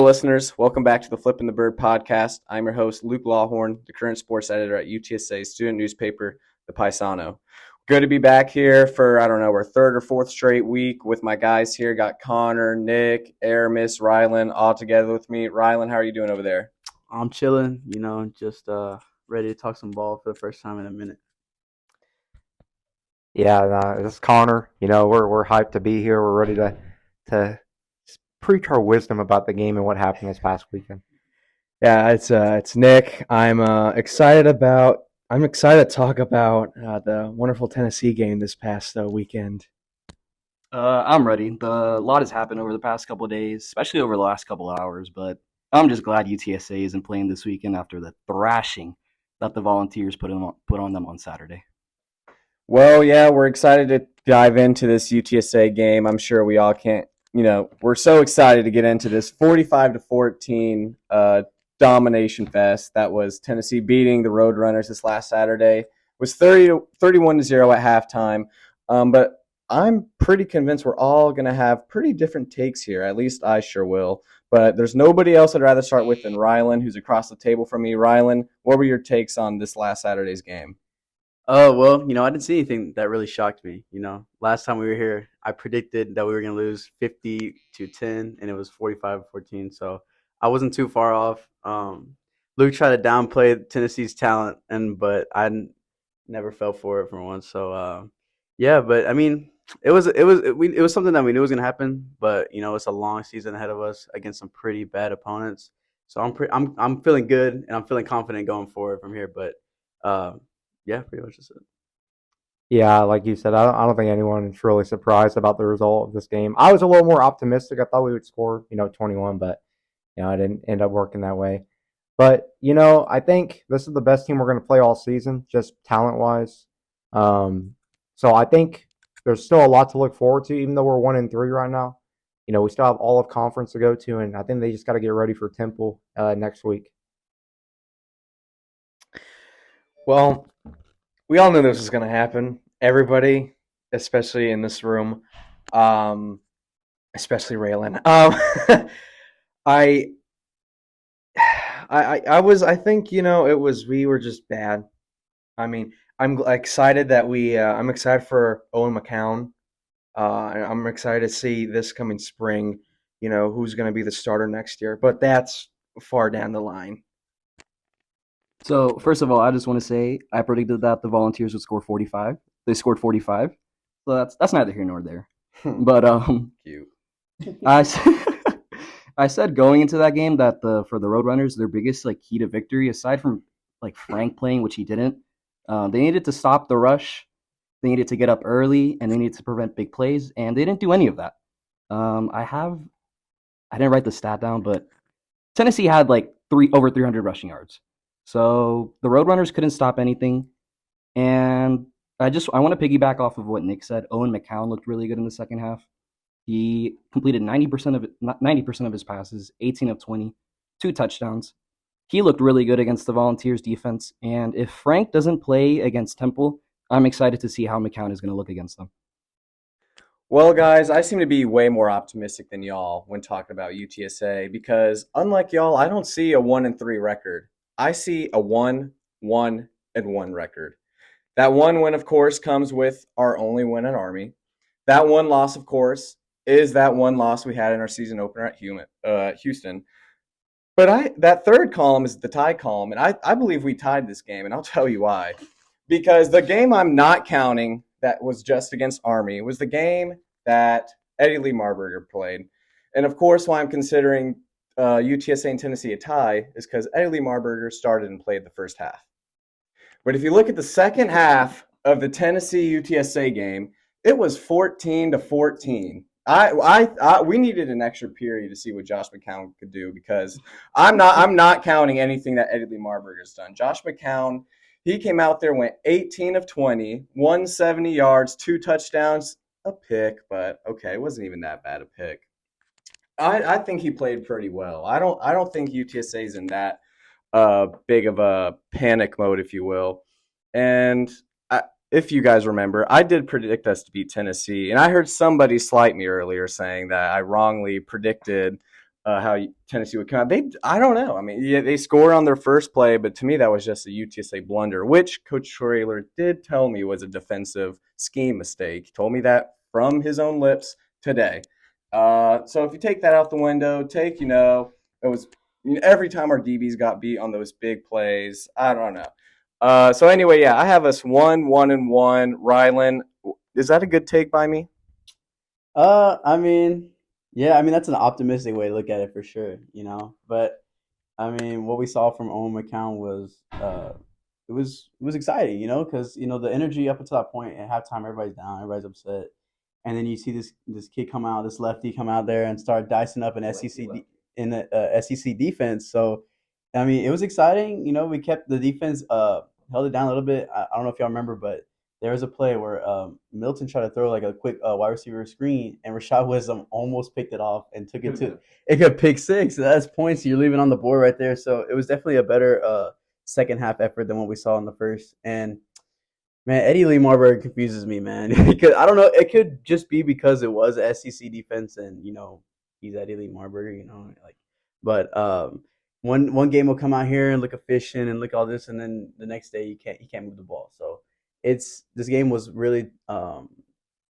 listeners. Welcome back to the Flippin' the Bird podcast. I'm your host, Luke Lawhorn, the current sports editor at UTSA student newspaper, the Paisano. Good to be back here for, our third or fourth straight week with my guys here. Got Connor, Nick, Aramis, Rylan all together with me. Rylan, how are you doing over there? I'm chilling, just ready to talk some ball for the first time in a minute. Yeah, this is Connor. We're hyped to be here. We're ready to preach our wisdom about the game and what happened this past weekend. Yeah, it's Nick. I'm excited to talk about the wonderful Tennessee game this past weekend. I'm ready. A lot has happened over the past couple of days, especially over the last couple of hours, but I'm just glad UTSA isn't playing this weekend after the thrashing that the Volunteers put on them on Saturday. Well, yeah, we're excited to dive into this UTSA game. I'm sure we all can't, we're so excited to get into this 45-14 domination fest. That was Tennessee beating the Roadrunners this last Saturday. It was 31-0 at halftime. But I'm pretty convinced we're all going to have pretty different takes here. At least I sure will. But there's nobody else I'd rather start with than Rylan, who's across the table from me. Rylan, what were your takes on this last Saturday's game? Oh, well, I didn't see anything that really shocked me. Last time we were here, I predicted that we were going to lose 50-10, and it was 45-14. So I wasn't too far off. Luke tried to downplay Tennessee's talent, but I never fell for it for once. So, yeah, but I mean, it was something that we knew was going to happen. But it's a long season ahead of us against some pretty bad opponents. So I'm feeling good, and I'm feeling confident going forward from here. But yeah, pretty much that's it. Yeah, like you said, I don't think anyone's really surprised about the result of this game. I was a little more optimistic. I thought we would score, 21, but it didn't end up working that way. But I think this is the best team we're going to play all season, just talent-wise. So I think there's still a lot to look forward to, even though we're 1-3 right now. We still have all of conference to go to, and I think they just got to get ready for Temple next week. Well, we all knew this was going to happen. Everybody, especially in this room, especially Rylan. I think we were just bad. I mean, I'm excited that I'm excited for Owen McCown. I'm excited to see this coming spring. Who's going to be the starter next year, but that's far down the line. So, first of all, I just want to say I predicted that the Volunteers would score 45. They scored 45. So that's neither here nor there. But Cute. I said going into that game that for the Roadrunners, their biggest key to victory, aside from Frank playing, which he didn't, they needed to stop the rush, they needed to get up early, and they needed to prevent big plays, and they didn't do any of that. I didn't write the stat down, but Tennessee had over 300 rushing yards. So the Roadrunners couldn't stop anything, and I want to piggyback off of what Nick said. Owen McCown looked really good in the second half. He completed 90% of his passes, 18 of 20, 2 touchdowns. He looked really good against the Volunteers defense, and if Frank doesn't play against Temple, I'm excited to see how McCown is going to look against them. Well, guys, I seem to be way more optimistic than y'all when talking about UTSA because, unlike y'all, I don't see a 1-3 record. I see a 1-1-1 record. That one win, of course, comes with our only win at Army. That one loss, of course, is that one loss we had in our season opener at Houston. But that third column is the tie column, and I believe we tied this game, and I'll tell you why. Because the game I'm not counting that was just against Army was the game that Eddie Lee Marburger played. And, of course, why I'm considering UTSA and Tennessee a tie is because Eddie Lee Marburger started and played the first half. But if you look at the second half of the Tennessee UTSA game, it was 14-14. We needed an extra period to see what Josh McCown could do because I'm not counting anything that Eddie Lee Marburger's done. Josh McCown, he came out there, went 18 of 20, 170 yards, 2 touchdowns, a pick, but okay, it wasn't even that bad a pick. I think he played pretty well. I don't think UTSA is in that big of a panic mode, if you will. And if you guys remember, I did predict us to beat Tennessee, and I heard somebody slight me earlier saying that I wrongly predicted Tennessee would come out. I don't know. I mean, yeah, they scored on their first play, but to me that was just a UTSA blunder, which Coach Traylor did tell me was a defensive scheme mistake. He told me that from his own lips today. So if you take that out the window, it was every time our DBs got beat on those big plays. I don't know. So anyway, yeah, I have us 1-1-1. Rylan, is that a good take by me? I mean, yeah, I mean that's an optimistic way to look at it for sure, But I mean, what we saw from Owen McCown was it was exciting, because the energy up until that point at halftime, everybody's down, everybody's upset, and then you see this kid come out, this lefty come out there and start dicing up an SEC defense. So, I mean, it was exciting. We kept the defense held it down a little bit. I don't know if y'all remember, but there was a play where Milton tried to throw like a quick wide receiver screen, and Rashad Wisdom almost picked it off and took it to it got pick six. So that's points you're leaving on the board right there. So it was definitely a better second half effort than what we saw in the first. And man, Eddie Lee Marburg confuses me, man. Because I don't know, it could just be because it was a SEC defense, and he's Eddie Lee Marburg, But one game will come out here and look efficient and look all this, and then the next day he can't move the ball. So this game was really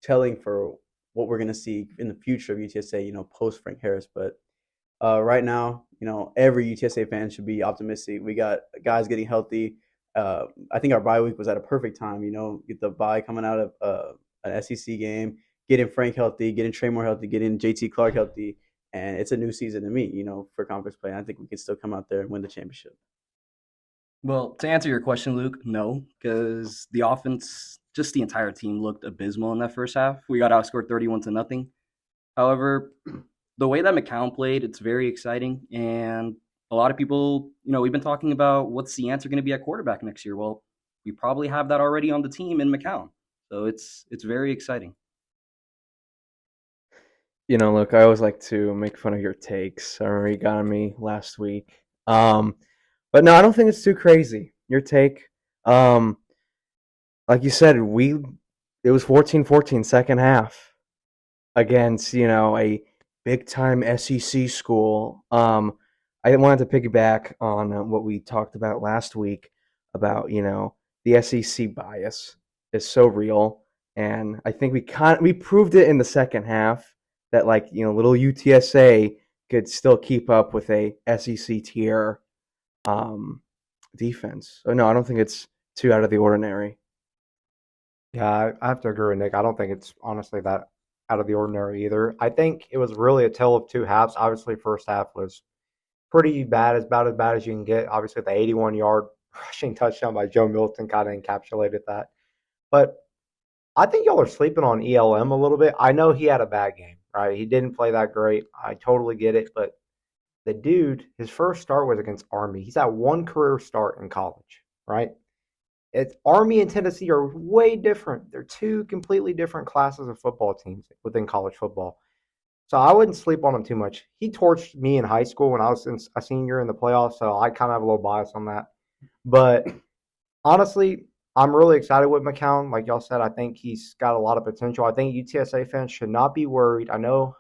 telling for what we're gonna see in the future of UTSA, post Frank Harris. But right now, every UTSA fan should be optimistic. We got guys getting healthy. I think our bye week was at a perfect time. Get the bye coming out of an SEC game, getting Frank healthy, getting Trey Moore healthy, getting JT Clark healthy, and it's a new season to me. For conference play. And I think we can still come out there and win the championship. Well, to answer your question, Luke, no, because the offense, just the entire team looked abysmal in that first half. We got outscored 31-0. However, the way that McCown played, it's very exciting. And a lot of people, we've been talking about what's the answer going to be at quarterback next year. Well, we probably have that already on the team in McCown. So it's very exciting. Look, I always like to make fun of your takes. I remember you got on me last week. But no, I don't think it's too crazy. Your take, like you said, it was 14-14 second half against, a big-time SEC school. I wanted to piggyback on what we talked about last week about, the SEC bias is so real. And I think we proved it in the second half that, little UTSA could still keep up with a SEC tier defense. So no, I don't think it's too out of the ordinary. Yeah, I have to agree with Nick. I don't think it's honestly that out of the ordinary either. I think it was really a tale of two halves. Obviously, first half was pretty bad, about as bad as you can get. Obviously, the 81-yard rushing touchdown by Joe Milton kind of encapsulated that. But I think y'all are sleeping on ELM a little bit. I know he had a bad game, right? He didn't play that great. I totally get it, but the dude, his first start was against Army. He's had one career start in college, right? Army and Tennessee are way different. They're two completely different classes of football teams within college football. So I wouldn't sleep on him too much. He torched me in high school when I was a senior in the playoffs, so I kind of have a little bias on that. But honestly, I'm really excited with McCown. Like y'all said, I think he's got a lot of potential. I think UTSA fans should not be worried. I know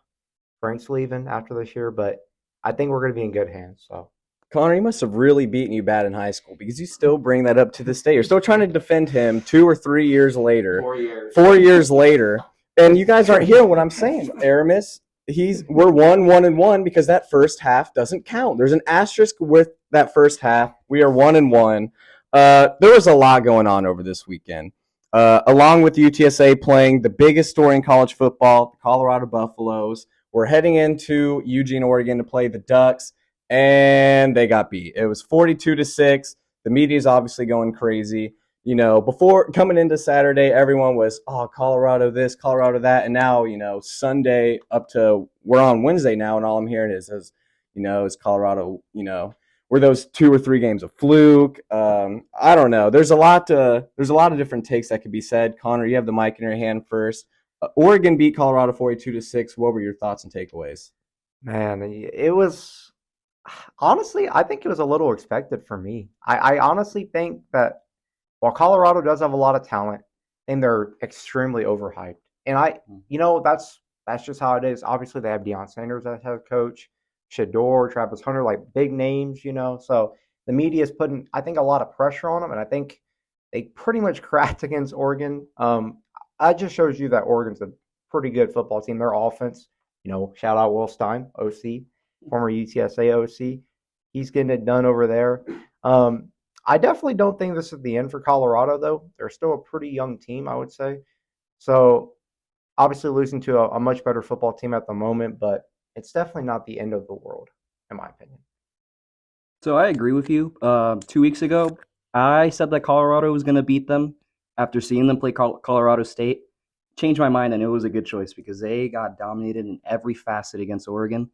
Frank's leaving after this year, but I think we're going to be in good hands. So, Connor, he must have really beaten you bad in high school because you still bring that up to this day. You're still trying to defend him 2 or 3 years later. 4 years. 4 years later. And you guys aren't hearing what I'm saying. Aramis, we're 1-1-1 because that first half doesn't count. There's an asterisk with that first half. We are 1-1. There was a lot going on over this weekend. Along with UTSA playing the biggest story in college football, the Colorado Buffaloes. We're heading into Eugene, Oregon to play the Ducks, and they got beat. It was 42-6. The media is obviously going crazy. Before coming into Saturday, everyone was, Colorado this, Colorado that, and now, Sunday up to we're on Wednesday now, and all I'm hearing is Colorado, were those 2 or 3 games a fluke? I don't know. There's a lot of different takes that could be said. Connor, you have the mic in your hand first. Oregon beat Colorado 42-6. What were your thoughts and takeaways? Man, it was honestly, I think it was a little expected for me. I honestly think that while Colorado does have a lot of talent, and they're extremely overhyped, and that's just how it is. Obviously, they have Deion Sanders as head coach. Shador, Travis Hunter, like big names, So the media is putting, I think, a lot of pressure on them, and I think they pretty much cracked against Oregon. That just shows you that Oregon's a pretty good football team. Their offense, shout out Will Stein, OC, former UTSA OC. He's getting it done over there. I definitely don't think this is the end for Colorado, though. They're still a pretty young team, I would say. So obviously losing to a much better football team at the moment, but it's definitely not the end of the world, in my opinion. So I agree with you. 2 weeks ago, I said that Colorado was going to beat them after seeing them play Colorado State. Changed my mind, and it was a good choice because they got dominated in every facet against Oregon.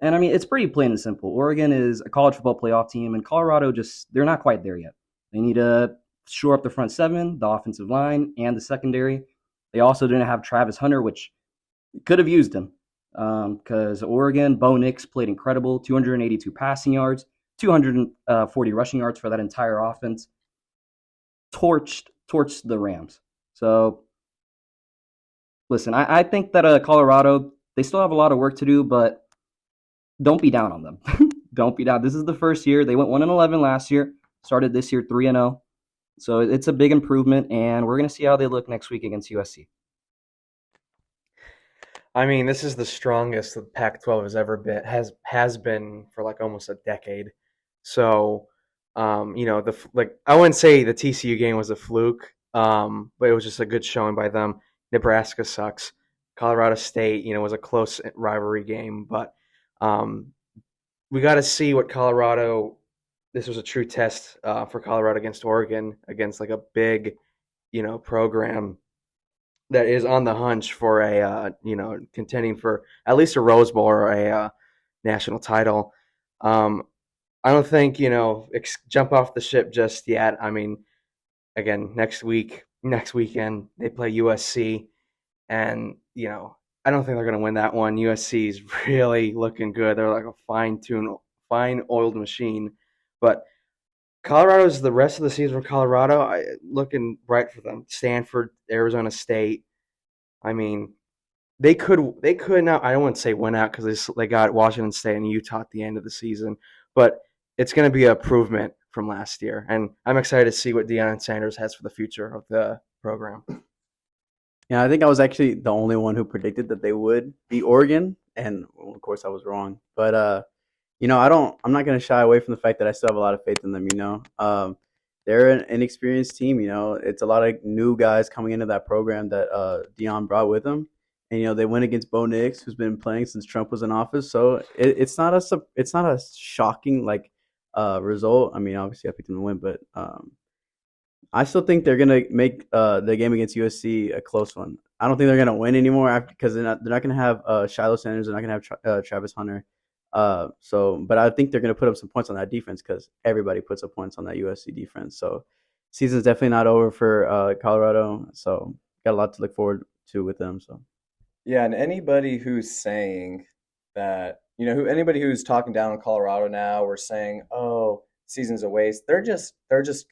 And I mean, it's pretty plain and simple. Oregon is a college football playoff team, and Colorado they're not quite there yet. They need to shore up the front seven, the offensive line, and the secondary. They also didn't have Travis Hunter, which could have used him because Oregon, Bo Nix played incredible, 282 passing yards, 240 rushing yards for that entire offense. Torched the Rams. So, listen, I think that Colorado, they still have a lot of work to do, but don't be down on them. Don't be down. This is the first year. They went 1-11 last year, started this year 3-0. So it's a big improvement, and we're going to see how they look next week against USC. I mean, this is the strongest the Pac-12 has ever been, has been for like almost a decade. So, I wouldn't say the TCU game was a fluke, but it was just a good showing by them. Nebraska sucks. Colorado State, was a close rivalry game, but we got to see what Colorado. This was a true test for Colorado against Oregon, against like a big, program that is on the hunch for a, contending for at least a Rose Bowl or a national title. I don't think, jump off the ship just yet. I mean, again, next weekend, they play USC, and, I don't think they're going to win that one. USC is really looking good. They're like a fine-oiled machine. But Colorado's the rest of the season for Colorado, looking bright for them. Stanford, Arizona State. I mean, they could now. I don't want to say win out because they got Washington State and Utah at the end of the season, but it's going to be an improvement from last year, and I'm excited to see what Deion Sanders has for the future of the program. Yeah, I think I was actually the only one who predicted that they would beat Oregon, and well, of course I was wrong. But I'm not going to shy away from the fact that I still have a lot of faith in them. They're an inexperienced team. It's a lot of new guys coming into that program that Deion brought with him, and they went against Bo Nix, who's been playing since Trump was in office. So it's not a shocking result. I mean, obviously I picked them to win, but I still think they're gonna make the game against USC a close one. I don't think they're gonna win anymore because they're not gonna have Shiloh Sanders. They're not gonna have Travis Hunter. But I think they're gonna put up some points on that defense because everybody puts up points on that USC defense. So season's definitely not over for Colorado. So got a lot to look forward to with them. So yeah, and anybody who's saying that anybody who's talking down on Colorado now or saying, "Oh, season's a waste," they're just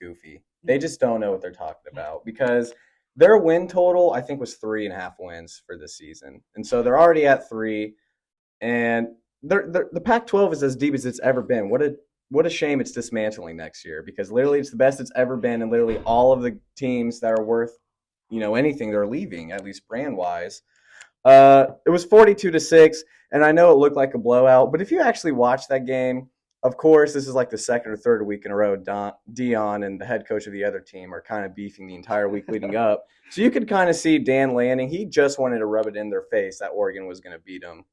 goofy. They just don't know what they're talking about because their win total, I think, was 3.5 wins for this season. And so they're already at 3. And the Pac-12 is as deep as it's ever been. What a shame it's dismantling next year because literally it's the best it's ever been. And literally all of the teams that are worth, anything, they're leaving, at least brand-wise. It was 42-6, and I know it looked like a blowout. But if you actually watch that game, of course, this is like the second or third week in a row. Deion and the head coach of the other team are kind of beefing the entire week leading up. So you could kind of see Dan Lanning. He just wanted to rub it in their face that Oregon was going to beat them.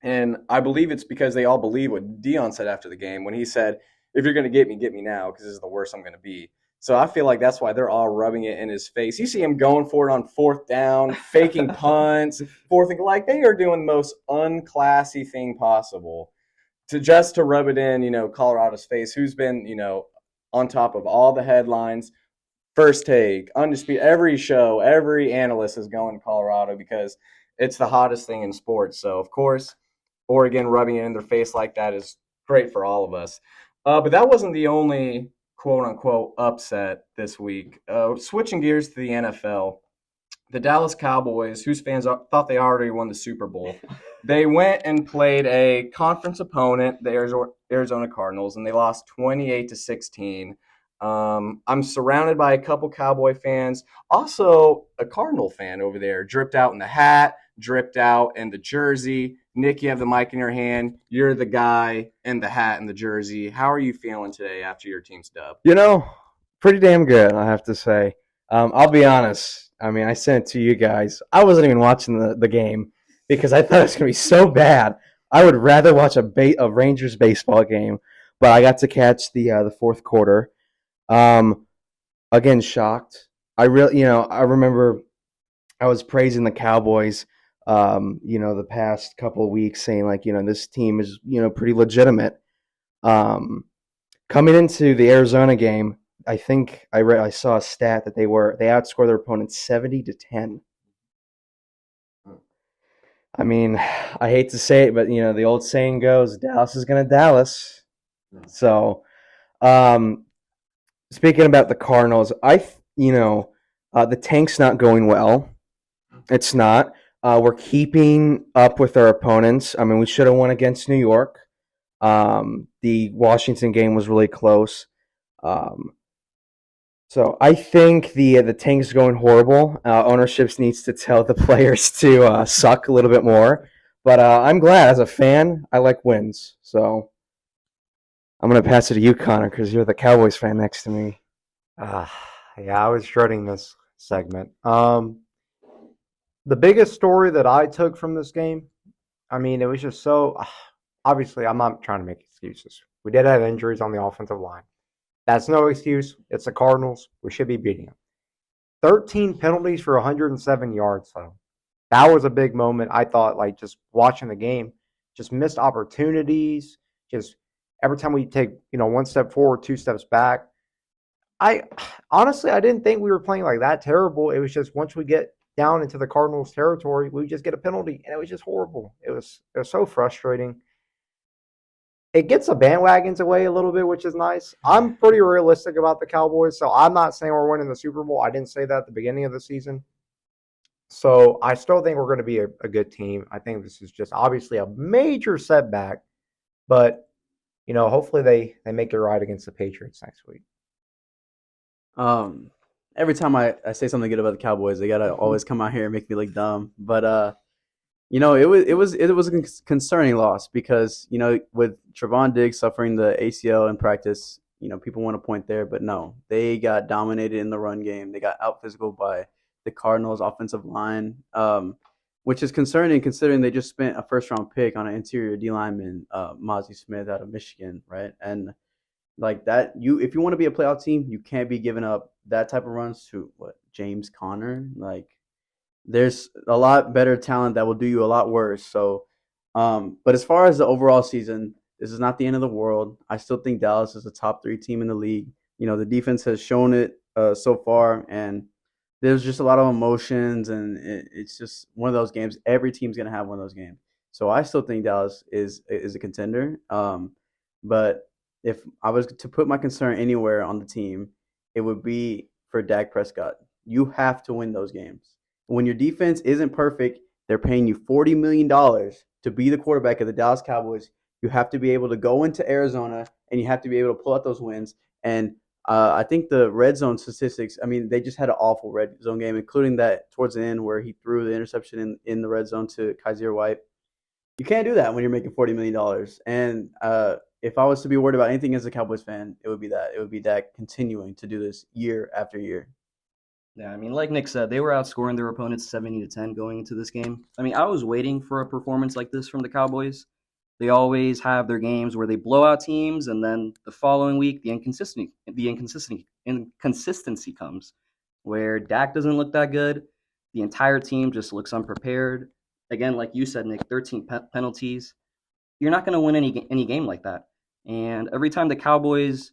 And I believe it's because they all believe what Deion said after the game when he said, "If you're going to get me now because this is the worst I'm going to be." So I feel like that's why they're all rubbing it in his face. You see him going for it on 4th down, faking punts, like they are doing the most unclassy thing possible. To rub it in, Colorado's face, who's been, on top of all the headlines, First Take, Undisputed, every show, every analyst is going to Colorado because it's the hottest thing in sports. So, of course, Oregon rubbing it in their face like that is great for all of us. But that wasn't the only quote-unquote upset this week. Switching gears to the NFL, the Dallas Cowboys, whose fans thought they already won the Super Bowl, they went and played a conference opponent, the Arizona Cardinals, and they lost 28-16. I'm surrounded by a couple Cowboy fans, also a Cardinal fan over there, dripped out in the hat, dripped out in the jersey. Nick, you have the mic in your hand. You're the guy in the hat and the jersey. How are you feeling today after your team's dub? Pretty damn good, I have to say. I'll be honest. I mean, I sent it to you guys. I wasn't even watching the game because I thought it was going to be so bad. I would rather watch a Rangers baseball game, but I got to catch the fourth quarter. Again, shocked. I remember I was praising the Cowboys, the past couple of weeks, saying like, this team is, pretty legitimate. Coming into the Arizona game, I think I saw a stat that they outscored their opponents 70-10. I mean, I hate to say it, but the old saying goes, Dallas is going to Dallas. So, speaking about the Cardinals, the tank's not going well. It's not. We're keeping up with our opponents. I mean, we should have won against New York. The Washington game was really close. So I think the tank's going horrible. Ownership needs to tell the players to suck a little bit more. But I'm glad. As a fan, I like wins. So I'm going to pass it to you, Connor, because you're the Cowboys fan next to me. Yeah, I was dreading this segment. The biggest story that I took from this game, I mean, it was just so obviously, I'm not trying to make excuses. We did have injuries on the offensive line. That's no excuse. It's the Cardinals. We should be beating them. 13 penalties for 107 yards, though. That was a big moment. I thought, like, just watching the game, just missed opportunities. Just every time we take, one step forward, two steps back. I didn't think we were playing like that terrible. It was just once we get down into the Cardinals' territory, we just get a penalty, and it was just horrible. It was so frustrating. It gets the bandwagons away a little bit, which is nice. I'm pretty realistic about the Cowboys, so I'm not saying we're winning the Super Bowl. I didn't say that at the beginning of the season. So I still think we're going to be a good team. I think this is just obviously a major setback, but, hopefully they make it right against the Patriots next week. Every time I say something good about the Cowboys, they gotta always come out here and make me look dumb. But it was a concerning loss because with Trevon Diggs suffering the ACL in practice, people want to point there, but no, they got dominated in the run game. They got out physical by the Cardinals' offensive line, which is concerning considering they just spent a first-round pick on an interior D lineman, Mozzie Smith out of Michigan, right? And like that, if you want to be a playoff team, you can't be giving up that type of runs to James Conner. Like, there's a lot better talent that will do you a lot worse. So, but as far as the overall season, this is not the end of the world. I still think Dallas is a top 3 team in the league. The defense has shown it so far, and there's just a lot of emotions, and it's just one of those games. Every team's gonna have one of those games. So I still think Dallas is a contender. But if I was to put my concern anywhere on the team, it would be for Dak Prescott. You have to win those games. When your defense isn't perfect, they're paying you $40 million to be the quarterback of the Dallas Cowboys. You have to be able to go into Arizona, and you have to be able to pull out those wins. And I think the red zone statistics, I mean, they just had an awful red zone game, including that towards the end where he threw the interception in the red zone to Kaiser White. You can't do that when you're making $40 million. And if I was to be worried about anything as a Cowboys fan, it would be that. It would be Dak continuing to do this year after year. Yeah, I mean, like Nick said, they were outscoring their opponents 70-10 going into this game. I mean, I was waiting for a performance like this from the Cowboys. They always have their games where they blow out teams, and then the following week, the inconsistency comes, where Dak doesn't look that good. The entire team just looks unprepared. Again, like you said, Nick, 13 penalties. You're not going to win any game like that. And every time the Cowboys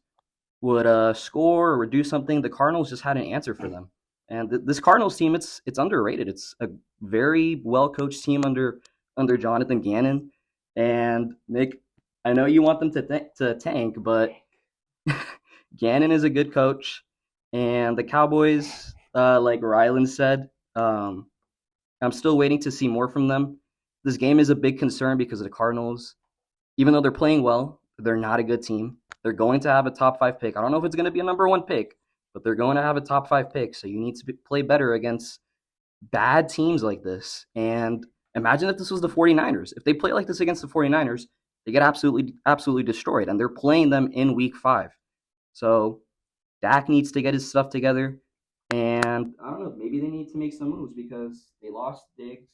would score or do something, the Cardinals just had an answer for them. And this Cardinals team, it's underrated. It's a very well-coached team under Jonathan Gannon. And Nick, I know you want them to tank, but Gannon is a good coach. And the Cowboys, like Rylan said, Um, I'm still waiting to see more from them. This game is a big concern because the Cardinals, even though they're playing well, they're not a good team. They're going to have a top 5 pick. I don't know if it's going to be a number 1 pick, but they're going to have a top 5 pick. So you need to play better against bad teams like this. And imagine if this was the 49ers. If they play like this against the 49ers, they get absolutely destroyed. And they're playing them in week 5. So Dak needs to get his stuff together. And I don't know, maybe they need to make some moves because they lost Diggs.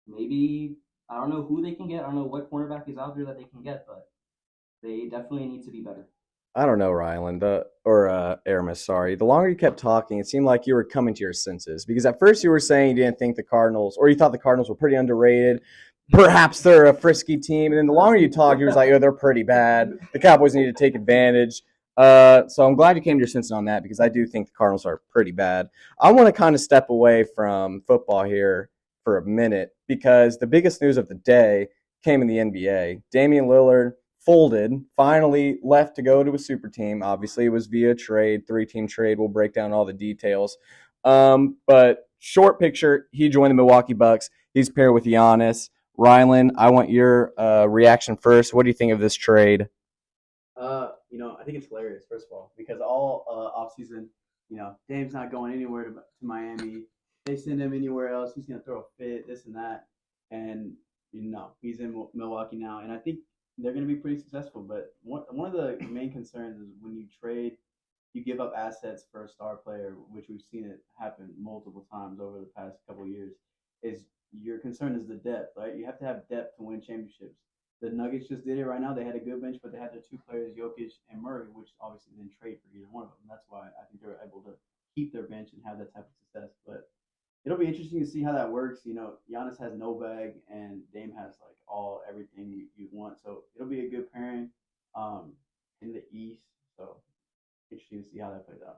Maybe I don't know who they can get. I don't know what cornerback is out there that they can get, but they definitely need to be better. I don't know, Rylan, Aramis, sorry. The longer you kept talking, it seemed like you were coming to your senses. Because at first you were saying you didn't think the Cardinals, or you thought the Cardinals were pretty underrated. Perhaps they're a frisky team. And then the longer you talked, you was like, oh, they're pretty bad. The Cowboys need to take advantage. So I'm glad you came to your senses on that because I do think the Cardinals are pretty bad. I want to kind of step away from football here for a minute because the biggest news of the day came in the NBA. Damian Lillard folded, finally left to go to a super team. Obviously, it was via trade, 3-team trade. We'll break down all the details. But short picture, he joined the Milwaukee Bucks. He's paired with Giannis. Rylan, I want your reaction first. What do you think of this trade? I think it's hilarious, first of all, because all offseason, Dame's not going anywhere to Miami. They send him anywhere else. He's going to throw a fit, this and that. And, he's in Milwaukee now. And I think they're going to be pretty successful. But one of the main concerns is when you trade, you give up assets for a star player, which we've seen it happen multiple times over the past couple of years, is your concern is the depth, right? You have to have depth to win championships. The Nuggets just did it right now. They had a good bench, but they had their 2 players, Jokic and Murray, which obviously didn't trade for either one of them. That's why I think they were able to keep their bench and have that type of success. But it'll be interesting to see how that works. Giannis has no bag, and Dame has like everything you want. So it'll be a good pairing in the East. So interesting to see how that plays out.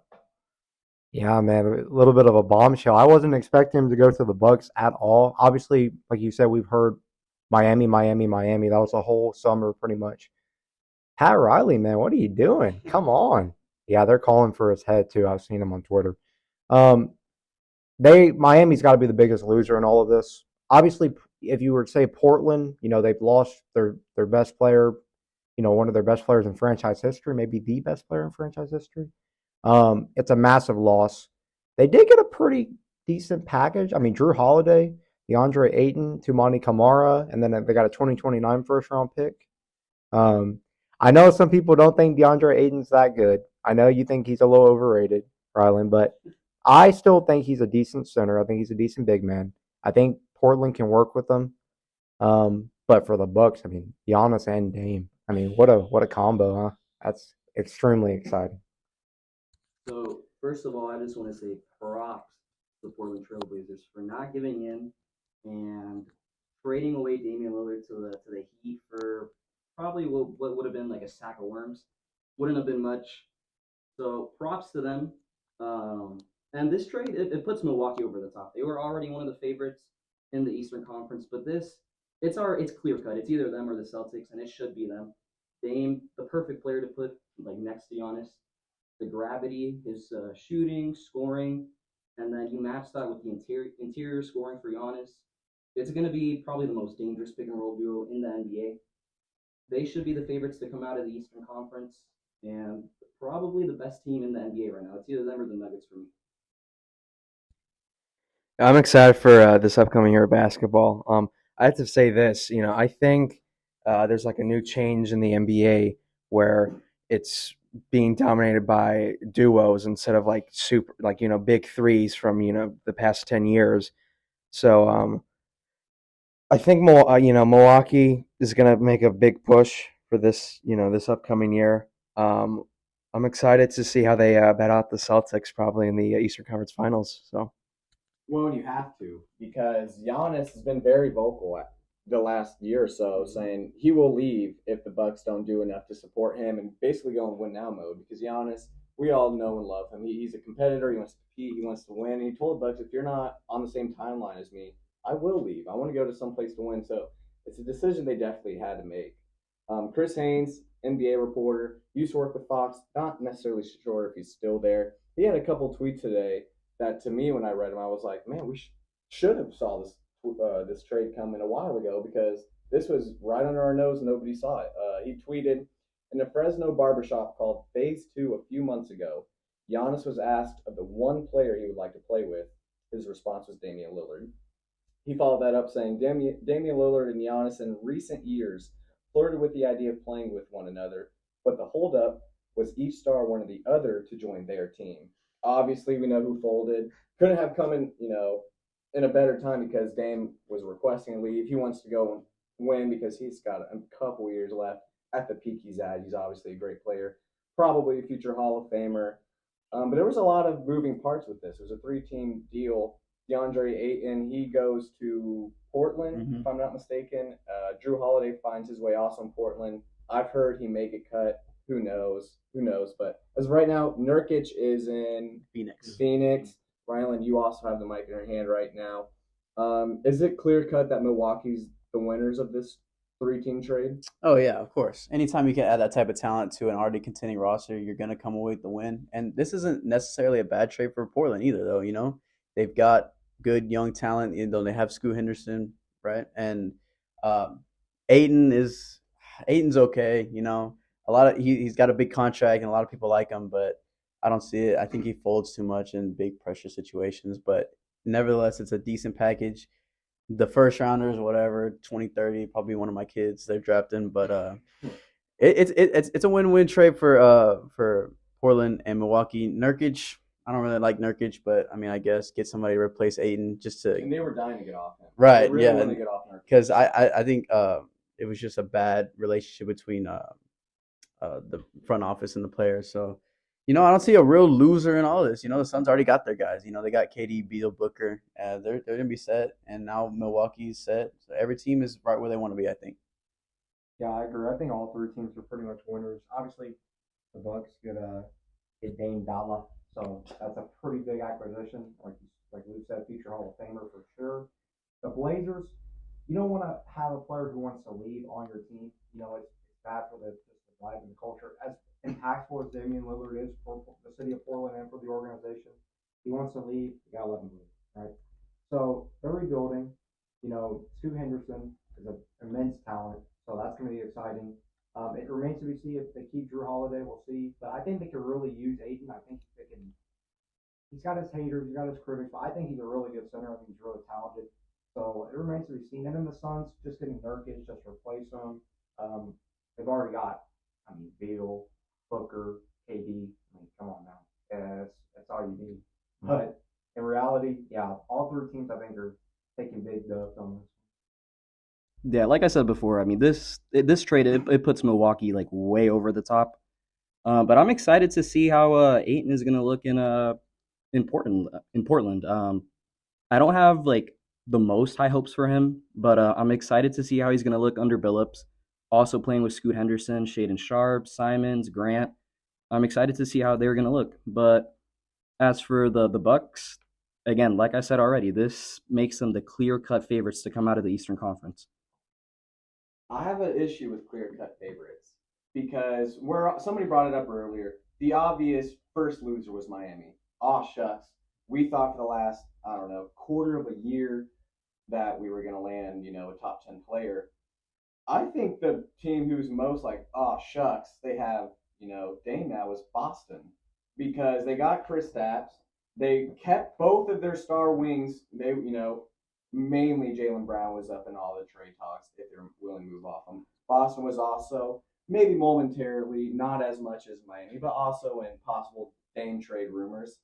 Yeah, man, a little bit of a bombshell. I wasn't expecting him to go to the Bucks at all. Obviously, like you said, we've heard Miami, Miami, Miami. That was the whole summer pretty much. Pat Riley, man, what are you doing? Come on. Yeah, they're calling for his head too. I've seen him on Twitter. Um, Miami's got to be the biggest loser in all of this. Obviously, if you were to say Portland, they've lost their best player, one of their best players in franchise history, maybe the best player in franchise history. It's a massive loss. They did get a pretty decent package. I mean, Drew Holiday, DeAndre Ayton, Tumani Kamara, and then they got a 2029 first-round pick. I know some people don't think DeAndre Ayton's that good. I know you think he's a little overrated, Rylan, but I still think he's a decent center. I think he's a decent big man. I think Portland can work with them. But for the Bucks, I mean, Giannis and Dame. I mean, what a combo, huh? That's extremely exciting. So, first of all, I just want to say props to the Portland Trailblazers for not giving in and trading away Damian Lillard to the Heat for probably what would have been like a sack of worms. Wouldn't have been much. So, props to them. And this trade, it puts Milwaukee over the top. They were already one of the favorites in the Eastern Conference, but it's clear cut. It's either them or the Celtics, and it should be them. Dame, the perfect player to put like next to Giannis. The gravity, his shooting, scoring, and then you match that with the interior scoring for Giannis. It's going to be probably the most dangerous pick and roll duo in the NBA. They should be the favorites to come out of the Eastern Conference, and probably the best team in the NBA right now. It's either them or the Nuggets for me. I'm excited for this upcoming year of basketball. I have to say this, I think there's like a new change in the NBA where it's being dominated by duos instead of like super, like big threes from the past 10 years. So I think Milwaukee is gonna make a big push for this this upcoming year. I'm excited to see how they bet out the Celtics probably in the Eastern Conference Finals. So. Well, you have to because Giannis has been very vocal the last year or so, saying he will leave if the Bucks don't do enough to support him and basically go in win now mode. Because Giannis, we all know and love him. He's a competitor. He wants to compete. He wants to win. And he told the Bucks, if you're not on the same timeline as me, I will leave. I want to go to some place to win. So it's a decision they definitely had to make. Chris Haynes, NBA reporter, used to work with Fox. Not necessarily sure if he's still there. He had a couple tweets today that to me when I read them, I was like, man, we should have saw this trade coming a while ago because this was right under our nose and nobody saw it. He tweeted in a Fresno barbershop called Phase 2 a few months ago. Giannis was asked of the one player he would like to play with. His response was Damian Lillard. He followed that up saying Damian Lillard and Giannis in recent years flirted with the idea of playing with one another, but the holdup was each star wanted the other to join their team. Obviously, we know who folded. Couldn't have come in, in a better time because Dame was requesting a leave. He wants to go and win because he's got a couple years left at the peak he's at. He's obviously a great player, probably a future Hall of Famer. But there was a lot of moving parts with this. It was a three-team deal. DeAndre Ayton, he goes to Portland, if I'm not mistaken. Drew Holiday finds his way also in Portland. I've heard he may get cut. Who knows? Who knows? But as of right now, Nurkic is in Phoenix. Rylan, you also have the mic in your hand right now. Is it clear cut that Milwaukee's the winners of this three-team trade? Oh yeah, of course. Anytime you can add that type of talent to an already contending roster, you're gonna come away with the win. And this isn't necessarily a bad trade for Portland either, though. They've got good young talent. They have Scoot Henderson, right? And um, Aiton's okay. He's got a big contract and a lot of people like him, but I don't see it. I think he folds too much in big pressure situations. But nevertheless, it's a decent package. The first rounders, whatever, 2030, probably one of my kids they're drafting, but it's a win-win trade for Portland and Milwaukee. Nurkic, I don't really like Nurkic, but I mean, I guess get somebody to replace Ayton just to. And they were dying to get off him. Right, they really yeah, wanted to get off Nurkic. because I think it was just a bad relationship between the front office and the players. So, I don't see a real loser in all this. The Suns already got their guys. They got KD, Beal, Booker. They're gonna be set, and now Milwaukee's set. So every team is right where they want to be, I think. Yeah, I agree. I think all three teams are pretty much winners. Obviously, the Bucks get Dame Dalla, so that's a pretty big acquisition. Like Luke said, future Hall of Famer for sure. The Blazers, you don't want to have a player who wants to leave on your team. It's bad for the vibe and the culture. As impactful as Damian Lillard is for the city of Portland and for the organization, he wants to leave. You gotta let him leave, right? So they're rebuilding. Scoot Henderson is an immense talent, so that's going to be exciting. It remains to be seen if they keep Drew Holiday. We'll see, but I think they could really use Ayton. I think they can. He's got his haters, he's got his critics, but I think he's a really good center. I think he's really talented. So it remains to be seen. And then the Suns just getting Nurkic, just replace him. They've already got, Beal, Booker, KD. Come on now, that's all you need. But in reality, yeah, all three teams I think are taking big dubs on this. Yeah, like I said before, this trade it puts Milwaukee like way over the top. But I'm excited to see how Ayton is gonna look in Portland. I don't have like the most high hopes for him, but I'm excited to see how he's gonna look under Billups. Also playing with Scoot Henderson, Shaden Sharp, Simons, Grant. I'm excited to see how they're gonna look. But as for the Bucks, again, like I said already, this makes them the clear-cut favorites to come out of the Eastern Conference. I have an issue with clear-cut favorites because somebody brought it up earlier. The obvious first loser was Miami. Aw, shucks. We thought for the last, quarter of a year that we were going to land, a top 10 player. I think the team who's most like, aw, shucks, they have, Dame now is Boston because they got Chris Stapps. They kept both of their star wings. They, mainly Jaylen Brown was up in all the trade talks if they're willing to move off him. Boston was also maybe momentarily, not as much as Miami, but also in possible Dame trade rumors.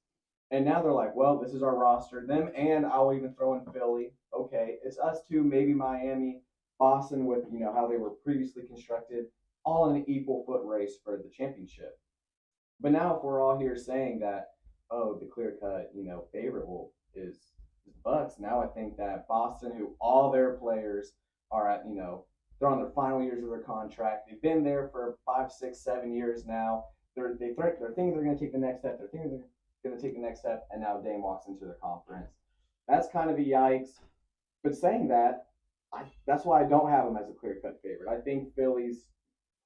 And now they're like, well, this is our roster. Them and I'll even throw in Philly. Okay, it's us two, maybe Miami, Boston with, how they were previously constructed, all in an equal foot race for the championship. But now if we're all here saying that, oh, the clear-cut, favorite is Bucks. Now I think that Boston, who all their players are at, they're on their final years of their contract. They've been there for 5, 6, 7 years now. They're thinking they're going to take the next step. They're thinking they're going to take the next step, and now Dame walks into the conference. That's kind of a yikes. But saying that, that's why I don't have them as a clear-cut favorite. I think Philly's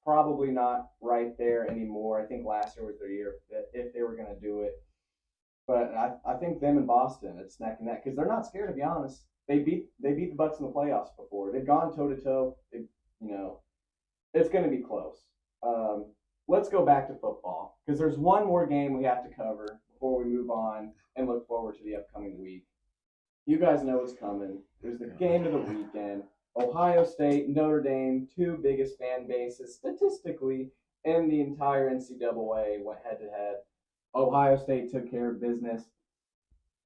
probably not right there anymore. I think last year was their year if they were going to do it. But I think them and Boston, it's neck and neck because they're not scared to be honest. They beat the Bucks in the playoffs before. They've gone toe to toe. You know it's going to be close. Um, let's go back to football because there's one more game we have to cover before we move on and look forward to the upcoming week. You guys know what's coming. There's the game of the weekend. Ohio State, Notre Dame, two biggest fan bases statistically in the entire NCAA went head to head. Ohio State took care of business,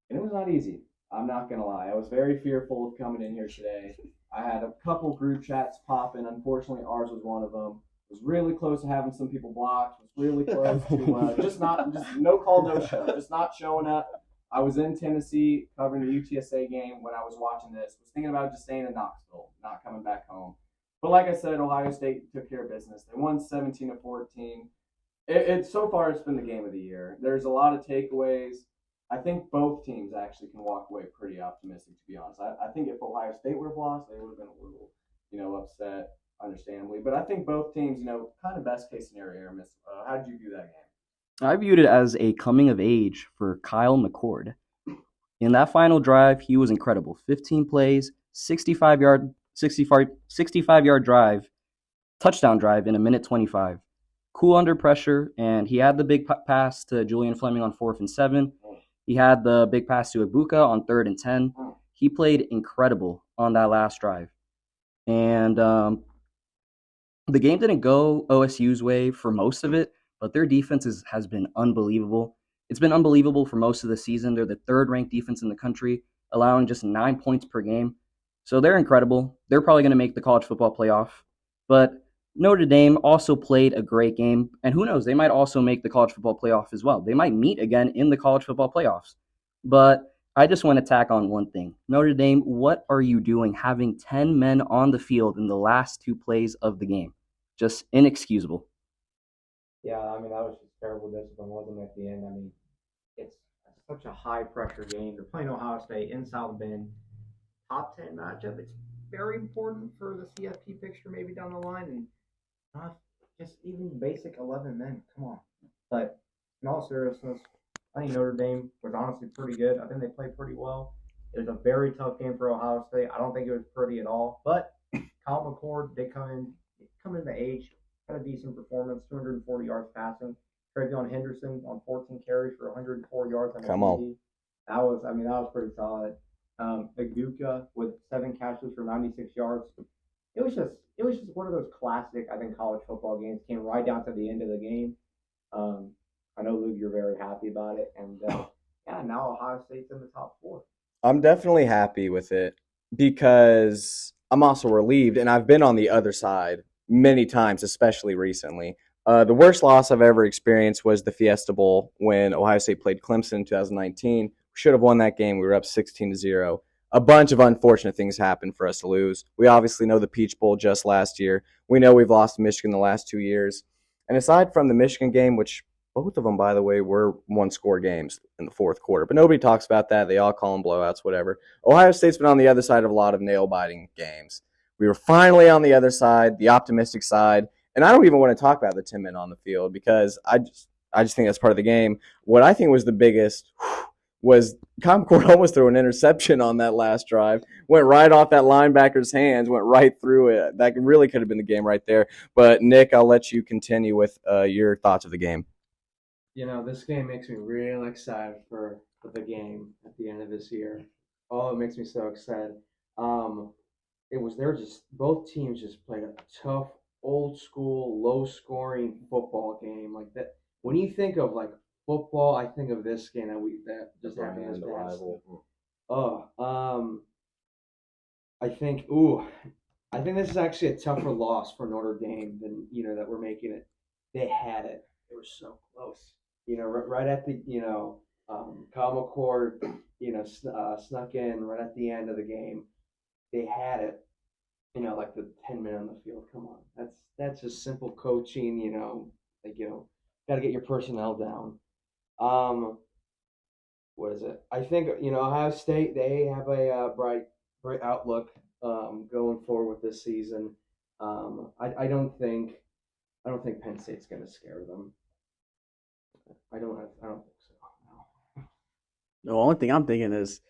and it was not easy. I'm not gonna lie. I was very fearful of coming in here today. I had a couple group chats popping. Unfortunately, ours was one of them. Was really close to having some people blocked. Was really close to just no call, no show, just not showing up. I was in Tennessee covering the UTSA game when I was watching this. Was thinking about just staying in Knoxville, not coming back home. But like I said, Ohio State took care of business. They won 17-14. So far it's been the game of the year. There's a lot of takeaways. I think both teams actually can walk away pretty optimistic, to be honest. I think if Ohio State would have lost, they would have been a little, upset, understandably. But I think both teams, kind of best case scenario, Aramis. How did you view that game? I viewed it as a coming of age for Kyle McCord. In that final drive, he was incredible. 15 plays, 65-yard drive, touchdown drive in a minute 25. Cool under pressure, and he had the big pass to Julian Fleming on 4th and 7. He had the big pass to Ibuka on 3rd and 10. He played incredible on that last drive. And the game didn't go OSU's way for most of it, but their defense has been unbelievable. It's been unbelievable for most of the season. They're the 3rd-ranked defense in the country, allowing just 9 points per game. So they're incredible. They're probably going to make the college football playoff. But Notre Dame also played a great game, and who knows, they might also make the college football playoff as well. They might meet again in the college football playoffs. But I just want to tack on one thing. Notre Dame, what are you doing having 10 men on the field in the last 2 plays of the game? Just inexcusable. Yeah, I mean, that was just terrible discipline, wasn't it, at the end? I mean, it's such a high-pressure game. They're playing Ohio State in South Bend. Top 10 matchup. It's very important for the CFP picture maybe down the line. And not just even basic 11 men. Come on. But in all seriousness, I think Notre Dame was honestly pretty good. I think they played pretty well. It was a very tough game for Ohio State. I don't think it was pretty at all. But Kyle McCord, they come in the age, had a decent performance, 240 yards passing. Travion Henderson on 14 carries for 104 yards. Come on. That was pretty solid. Ibuka with 7 catches for 96 yards. It was just one of those classic, I think, college football games. Came right down to the end of the game. I know, Luke, you're very happy about it. And, now Ohio State's in the top 4. I'm definitely happy with it because I'm also relieved, and I've been on the other side many times, especially recently. The worst loss I've ever experienced was the Fiesta Bowl when Ohio State played Clemson in 2019. We should have won that game. We were up 16-0. A bunch of unfortunate things happened for us to lose. We obviously know the Peach Bowl just last year. We know we've lost to Michigan the last 2 years. And aside from the Michigan game, which both of them, by the way, were one-score games in the fourth quarter. But nobody talks about that. They all call them blowouts, whatever. Ohio State's been on the other side of a lot of nail-biting games. We were finally on the other side, the optimistic side. And I don't even want to talk about the 10 men on the field because I just think that's part of the game. What I think was the biggest was Concord almost threw an interception on that last drive. Went right off that linebacker's hands, went right through it. That really could have been the game right there. But, Nick, I'll let you continue with your thoughts of the game. This game makes me real excited for the game at the end of this year. Oh, it makes me so excited. Both teams just played a tough, old school, low scoring football game like that. When you think of like football, I think of this game that just happened this past. I think this is actually a tougher loss for Notre Dame than that we're making it. They had it. They were so close. Right at the Kyle McCord, snuck in right at the end of the game. They had it. Like the 10 men on the field. Come on, that's just simple coaching. Got to get your personnel down. What is it? I think Ohio State, they have a bright outlook going forward with this season. I don't think Penn State's going to scare them. I don't think so. No. The only thing I'm thinking is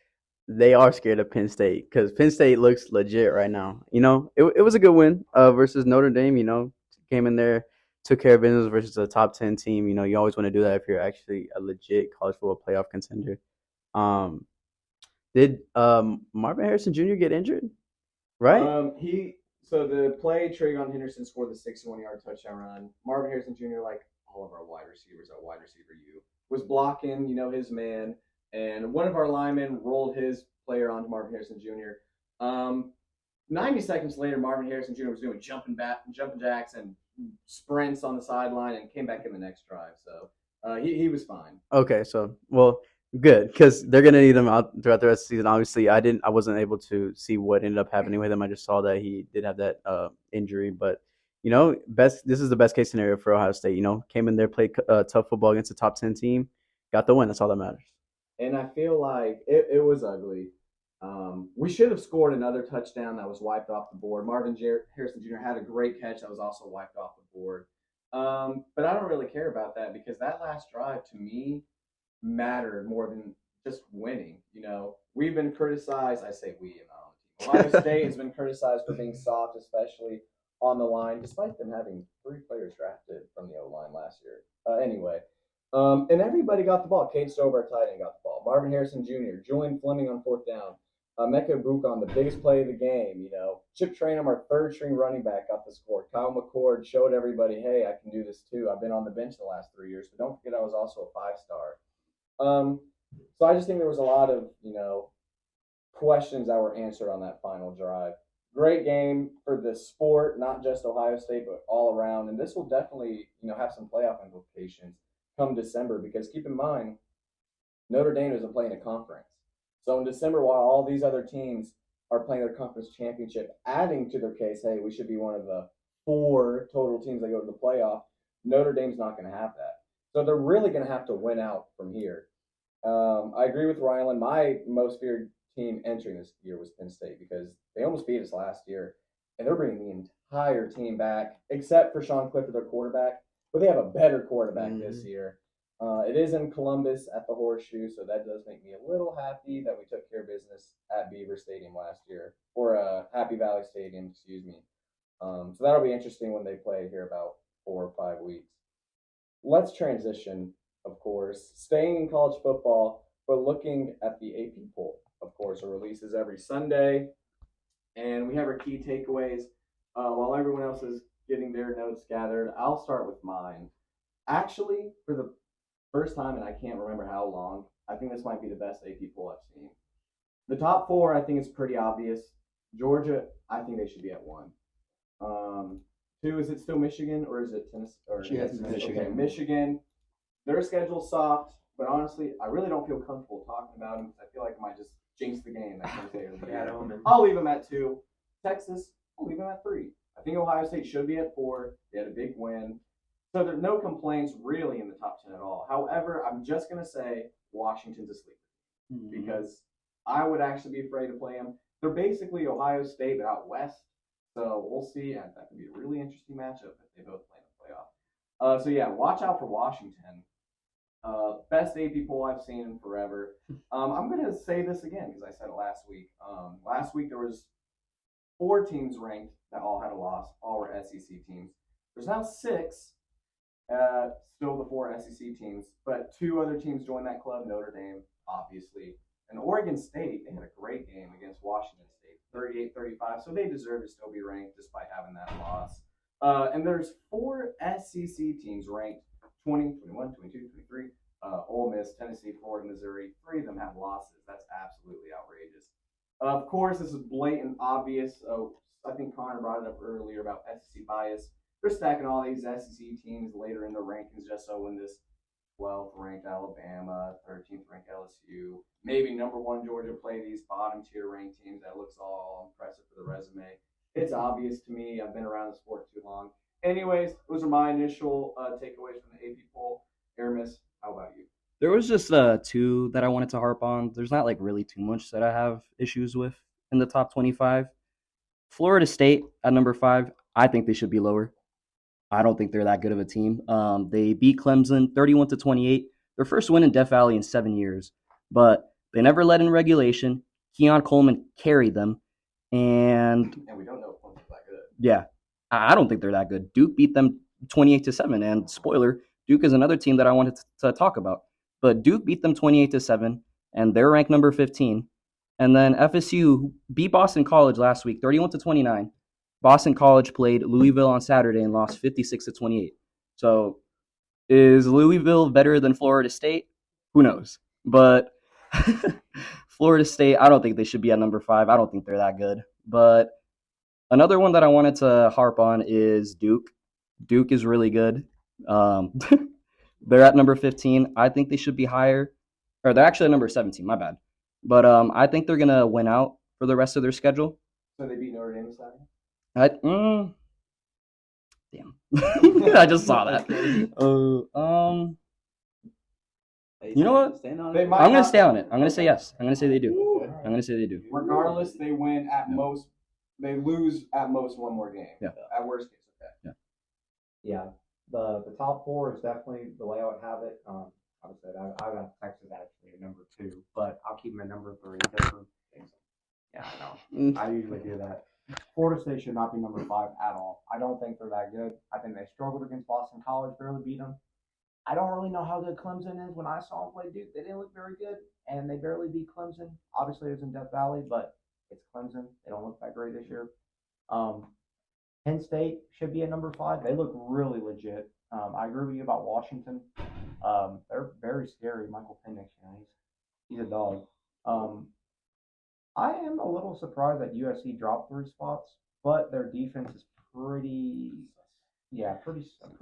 they are scared of Penn State because Penn State looks legit right now. It was a good win versus Notre Dame. Came in there, took care of business versus a top 10 team. You always want to do that if you're actually a legit college football playoff contender. Um, did Marvin Harrison Jr. get injured? Right? So the play Travion Henderson scored the 61-yard touchdown run. Marvin Harrison Jr., like all of our wide receivers at wide receiver U, was blocking, his man, and one of our linemen rolled his player onto Marvin Harrison Jr. 90 seconds later, Marvin Harrison Jr. was doing jumping jacks and sprints on the sideline and came back in the next drive. So he was fine. Okay, so good because they're gonna need him out throughout the rest of the season. Obviously, I wasn't able to see what ended up happening with him. I just saw that he did have that injury, but this is the best case scenario for Ohio State. Came in there, played tough football against a top 10 team, got the win. That's all that matters. And I feel like it was ugly. We should have scored another touchdown that was wiped off the board. Harrison Jr. had a great catch that was also wiped off the board. But I don't really care about that because that last drive to me mattered more than just winning. We've been criticized. I say we and Ohio State has been criticized for being soft, especially on the line, despite them having 3 players drafted from the O-line last year. Anyway. And everybody got the ball. Cade Stover, our tight end, got the ball. Marvin Harrison Jr., Julian Fleming on 4th down. Mecca Buka on the biggest play of the game. Chip Trainum, our 3rd-string running back, got the score. Kyle McCord showed everybody, hey, I can do this too. I've been on the bench the last 3 years, but don't forget I was also a 5-star. So I just think there was a lot of, questions that were answered on that final drive. Great game for the sport, not just Ohio State, but all around. And this will definitely, have some playoff implications come December because keep in mind, Notre Dame isn't playing a conference. So in December, while all these other teams are playing their conference championship, adding to their case, hey, we should be one of the 4 total teams that go to the playoff, Notre Dame's not going to have that. So they're really going to have to win out from here. I agree with Rylan. My most feared team entering this year was Penn State because they almost beat us last year, and they're bringing the entire team back, except for Sean Clifford, their quarterback. But they have a better quarterback this year. It is in Columbus at the Horseshoe, so that does make me a little happy that we took care of business at Beaver Stadium last year, or Happy Valley Stadium, excuse me. So that'll be interesting when they play here about 4 or 5 weeks. Let's transition, of course, staying in college football, but looking at the AP poll. Of course, it releases every Sunday, and we have our key takeaways. While everyone else is getting their notes gathered, I'll start with mine. Actually, for the first time, and I can't remember how long, I think this might be the best AP poll I've seen. The top 4, I think it's pretty obvious. Georgia, I think they should be at 1. 2, is it still Michigan or is it Tennessee? Or Michigan. Okay, Michigan. Their schedule's soft, but honestly, I really don't feel comfortable talking about them because I feel like I might just jinx the game. I'll leave them at 2. Texas, I'll leave them at 3. I think Ohio State should be at 4. They had a big win. So there are no complaints really in the top 10 at all. However, I'm just going to say Washington's a sleeper because I would actually be afraid to play them. They're basically Ohio State, but out west. So we'll see. And that could be a really interesting matchup if they both play in the playoff. So, yeah, watch out for Washington. Best AP poll I've seen in forever. I'm going to say this again because I said it last week. Last week there was 4 teams ranked that all had a loss. All were SEC teams. There's now 6. Still the 4 SEC teams, but 2 other teams joined that club. Notre Dame, obviously, and Oregon State. They had a great game against Washington State, 38-35. So they deserve to still be ranked despite having that loss. And there's 4 SEC teams ranked 20, 21, 22, 23. Ole Miss, Tennessee, Florida, Missouri. 3 of them have losses. That's absolutely outrageous. Of course, this is blatant, obvious. I think Connor brought it up earlier about SEC bias. They're stacking all these SEC teams later in the rankings just so when this 12th ranked Alabama, 13th ranked LSU, maybe number 1 Georgia play these bottom tier ranked teams that looks all impressive for the resume. It's obvious to me. I've been around the sport too long. Anyways, those are my initial takeaways from the AP poll. Aramis, how about you? There was just 2 that I wanted to harp on. There's not like really too much that I have issues with in the top 25. Florida State at number 5. I think they should be lower. I don't think they're that good of a team. They beat Clemson 31-28, their first win in Death Valley in 7 years. but they never led in regulation. Keon Coleman carried them, and we don't know if Clemson's that good. yeah, I don't think they're that good. Duke beat them 28-7, and spoiler, Duke is another team that I wanted to talk about. But Duke beat them 28-7, and they're ranked number 15. And then FSU beat Boston College last week, 31-29. Boston College played Louisville on Saturday and lost 56-28. So is Louisville better than Florida State? Who knows? But Florida State, I don't think they should be at number 5. I don't think they're that good. But another one that I wanted to harp on is Duke. Duke is really good. They're at number 15. I think they should be higher. Or they're actually at number 17, my bad. But I think they're going to win out for the rest of their schedule. So they beat Notre Dame this time? Damn. I just saw that. You know what? I'm going to stay on it. I'm going to say yes. I'm going to say they do. I'm going to say they do. Regardless, they win at most. They lose at most one more game. Yeah. At worst case, okay. Yeah, the top 4 is definitely the way I would have it. I would say I would have Texas actually at number 2, but I'll keep them at number 3. Yeah, I know. I usually do that. Florida State should not be number 5 at all. I don't think they're that good. I think they struggled against Boston College, barely beat them. I don't really know how good Clemson is. When I saw them play Duke, they didn't look very good, and they barely beat Clemson. Obviously, it was in Death Valley, but it's Clemson. They don't look that great this year. Penn State should be at number 5. They look really legit. I agree with you about Washington. They're very scary. Michael Penix, he's a dog. I am a little surprised that USC dropped 3 spots, but their defense is pretty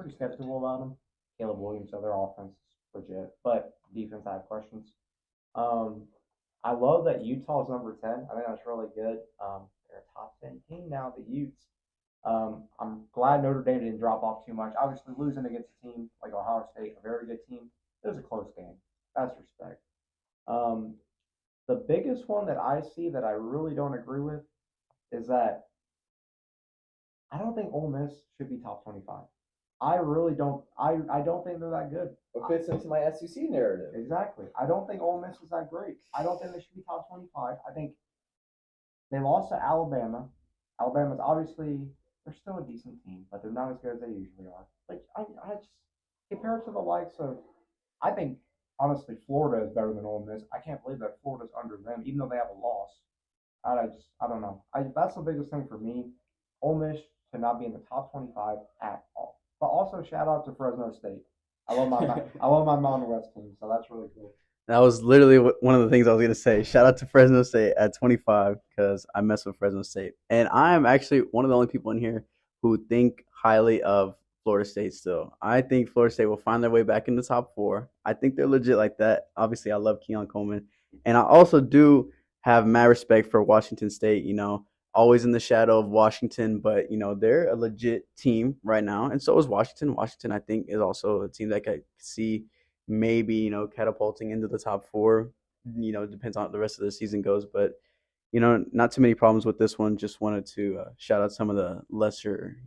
skeptical about them. Caleb Williams, so their offense is legit, but defense I have questions. I love that Utah's number 10. I think that's really good. They're a top 10 team now, the Utes. I'm glad Notre Dame didn't drop off too much. Obviously, losing against a team like Ohio State, a very good team, it was a close game. That's respect. The biggest one that I see that I really don't agree with is that I don't think Ole Miss should be top 25. I really don't. I don't think they're that good. It fits into my SEC narrative. Exactly. I don't think Ole Miss is that great. I don't think they should be top 25. I think they lost to Alabama. Alabama's obviously, they're still a decent team, but they're not as good as they usually are. Like I just compared to the likes of, I think honestly Florida is better than Ole Miss. I can't believe that Florida's under them, even though they have a loss. I don't know. That's the biggest thing for me. Ole Miss should not be in the top 25 at all. But also shout out to Fresno State. I love my Mountain West team, so that's really cool. That was literally one of the things I was going to say. Shout out to Fresno State at 25 because I mess with Fresno State. And I am actually one of the only people in here who think highly of Florida State still. I think Florida State will find their way back in the top 4. I think they're legit like that. Obviously, I love Keon Coleman. And I also do have mad respect for Washington State, always in the shadow of Washington, but they're a legit team right now, and so is Washington. Washington, I think, is also a team that I see maybe catapulting into the top 4. Depends on how the rest of the season goes, but not too many problems with this one. Just wanted to shout out some of the lesser,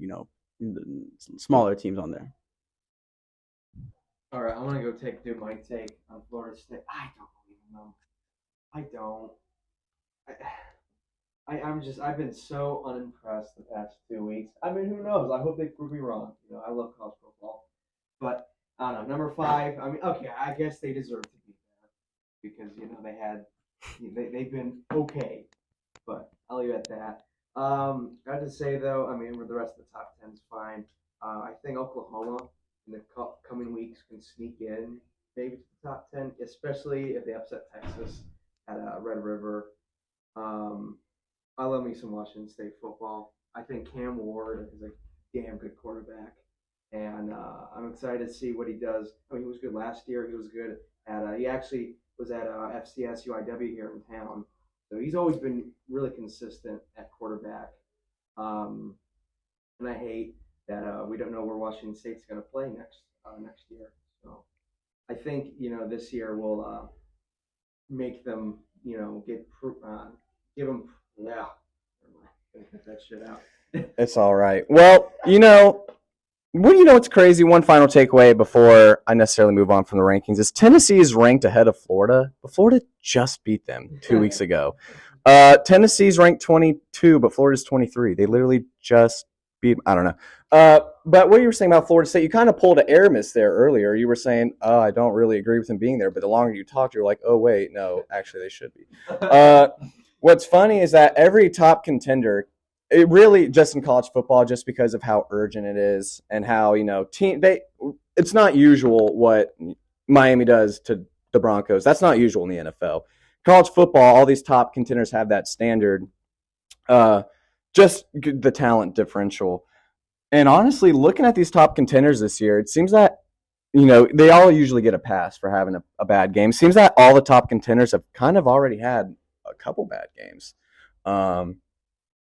smaller teams on there. All right, I'm gonna go do my take on Florida State. I don't even know. I don't. I've been so unimpressed the past 2 weeks. I mean, who knows? I hope they prove me wrong. I love college football, but I don't know. Number 5. I mean, okay, I guess they deserve to be there because they've been okay, but I'll leave it at that. I have to say though, I mean, with the rest of the top 10 is fine. I think Oklahoma in the coming weeks can sneak in maybe to the top 10, especially if they upset Texas at Red River. I love me some Washington State football. I think Cam Ward is a damn good quarterback, and I'm excited to see what he does. I mean, he was good last year. He was good at he actually was at FCS UIW here in town, so he's always been really consistent at quarterback. And I hate that we don't know where Washington State's going to play next year. So I think this year will make them give them. Yeah. Cut that shit out. It's all right. Well, Well, you know what's crazy? One final takeaway before I necessarily move on from the rankings is Tennessee is ranked ahead of Florida, but Florida just beat them 2 weeks ago. Tennessee's ranked 22, but Florida's 23. They literally just beat. I don't know. But what you were saying about Florida State, you kind of pulled an Aramis there earlier. You were saying, "Oh, I don't really agree with him being there," but the longer you talked, you're like, "Oh, wait, no, actually, they should be." What's funny is that every top contender, it really just in college football, just because of how urgent it is and how it's not usual what Miami does to the Broncos. That's not usual in the NFL. College football, all these top contenders have that standard, just the talent differential. And honestly, looking at these top contenders this year, it seems that they all usually get a pass for having a bad game. It seems that all the top contenders have kind of already had a couple bad games.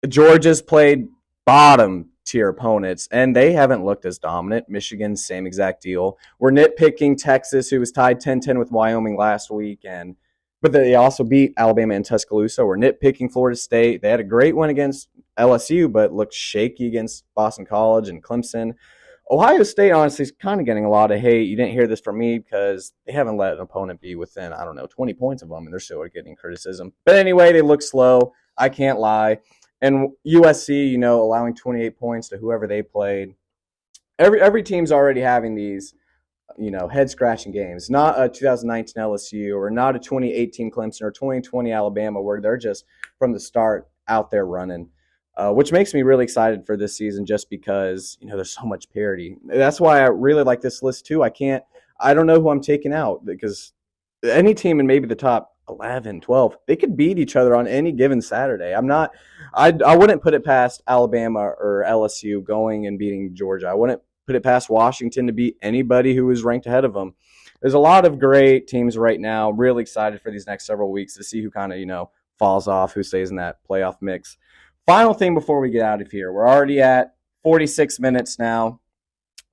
Georgia's played bottom tier opponents, and they haven't looked as dominant. Michigan, same exact deal. We're nitpicking Texas, who was tied 10-10 with Wyoming last week, but they also beat Alabama and Tuscaloosa. We're nitpicking Florida State. They had a great win against LSU, but looked shaky against Boston College and Clemson. Ohio State, honestly, is kind of getting a lot of hate. You didn't hear this from me because they haven't let an opponent be within, 20 points of them, and they're still getting criticism. But anyway, they look slow. I can't lie. And USC, allowing 28 points to whoever they played. Every team's already having these, head-scratching games. Not a 2019 LSU or not a 2018 Clemson or 2020 Alabama where they're just, from the start, out there running. Which makes me really excited for this season just because, there's so much parity. That's why I really like this list, too. I don't know who I'm taking out because any team in maybe the top 11, 12, they could beat each other on any given Saturday. I wouldn't put it past Alabama or LSU going and beating Georgia. I wouldn't put it past Washington to beat anybody who is ranked ahead of them. There's a lot of great teams right now. Really excited for these next several weeks to see who kind of, falls off, who stays in that playoff mix. Final thing before we get out of here. We're already at 46 minutes now,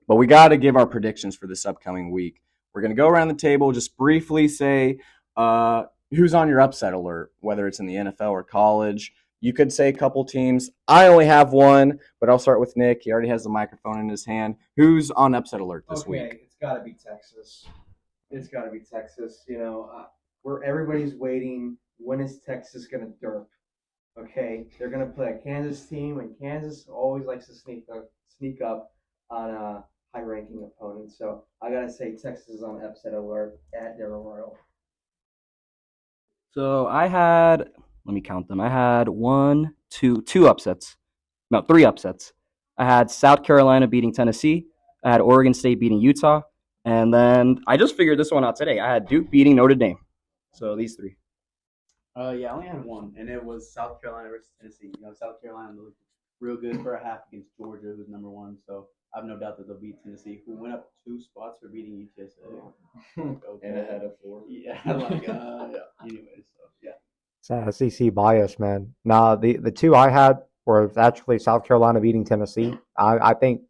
but we got to give our predictions for this upcoming week. We're going to go around the table, just briefly say who's on your upset alert, whether it's in the NFL or college. You could say a couple teams. I only have one, but I'll start with Nick. He already has the microphone in his hand. Who's on upset alert this week? It's got to be Texas. It's got to be Texas. Where everybody's waiting. When is Texas going to derp? Okay, they're going to play a Kansas team, and Kansas always likes to sneak up on high-ranking opponents. So I got to say Texas is on upset alert at their Royal. So let me count them. I had two upsets. No, three upsets. I had South Carolina beating Tennessee. I had Oregon State beating Utah. And then I just figured this one out today. I had Duke beating Notre Dame. So these three. Yeah, I only had one, and it was South Carolina versus Tennessee. South Carolina looked real good for a half against Georgia, who's number one. So I have no doubt that they'll beat Tennessee, who went up 2 spots for beating UTSA. Okay. And ahead of 4. Yeah, yeah. Anyways, so yeah. It's SEC bias, man. Nah, the two I had were actually South Carolina beating Tennessee. I think,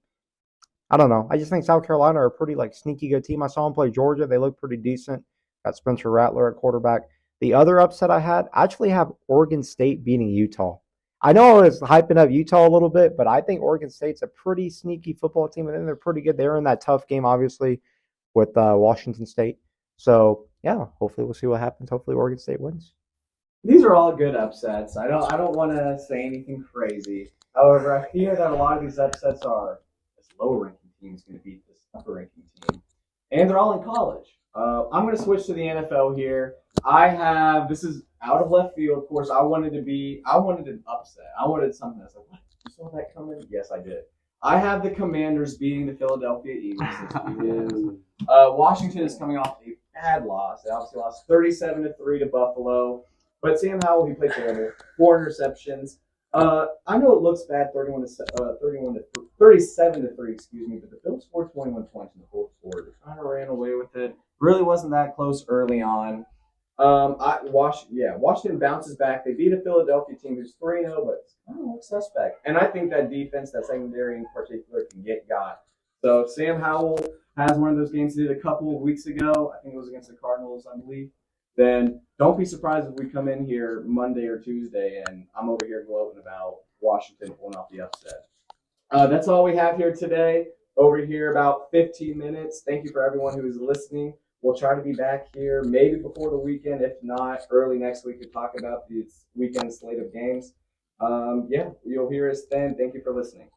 I don't know. I just think South Carolina are a pretty sneaky good team. I saw them play Georgia. They look pretty decent. Got Spencer Rattler at quarterback. The other upset I actually have Oregon State beating Utah. I know I was hyping up Utah a little bit, but I think Oregon State's a pretty sneaky football team, and they're pretty good. They're in that tough game, obviously, with Washington State. So, yeah, hopefully we'll see what happens. Hopefully Oregon State wins. These are all good upsets. I don't want to say anything crazy. However, I hear that a lot of these upsets are this lower-ranking team is going to beat this upper-ranking team. And they're all in college. I'm going to switch to the NFL here. This is out of left field, of course. I wanted an upset. I wanted something that's like, what? You saw that coming? Yes, I did. I have the Commanders beating the Philadelphia Eagles this weekend. Washington is coming off a bad loss. They obviously lost 37-3 to Buffalo. But Sam Howell, he played terrible. 4 interceptions. I know it looks bad, 37-3, excuse me, but the Bills scored 21 points in the fourth quarter. They kind of ran away with it. Really wasn't that close early on. Washington bounces back. They beat a Philadelphia team who's 3-0, but I don't know, suspect. And I think that defense, that secondary in particular, can get got. So Sam Howell has one of those games he did a couple of weeks ago. I think it was against the Cardinals, I believe. Then don't be surprised if we come in here Monday or Tuesday and I'm over here gloating about Washington pulling off the upset. That's all we have here today. over here about 15 minutes. Thank you for everyone who is listening. We'll try to be back here maybe before the weekend, if not early next week, to talk about this weekend slate of games. Yeah, you'll hear us then. Thank you for listening.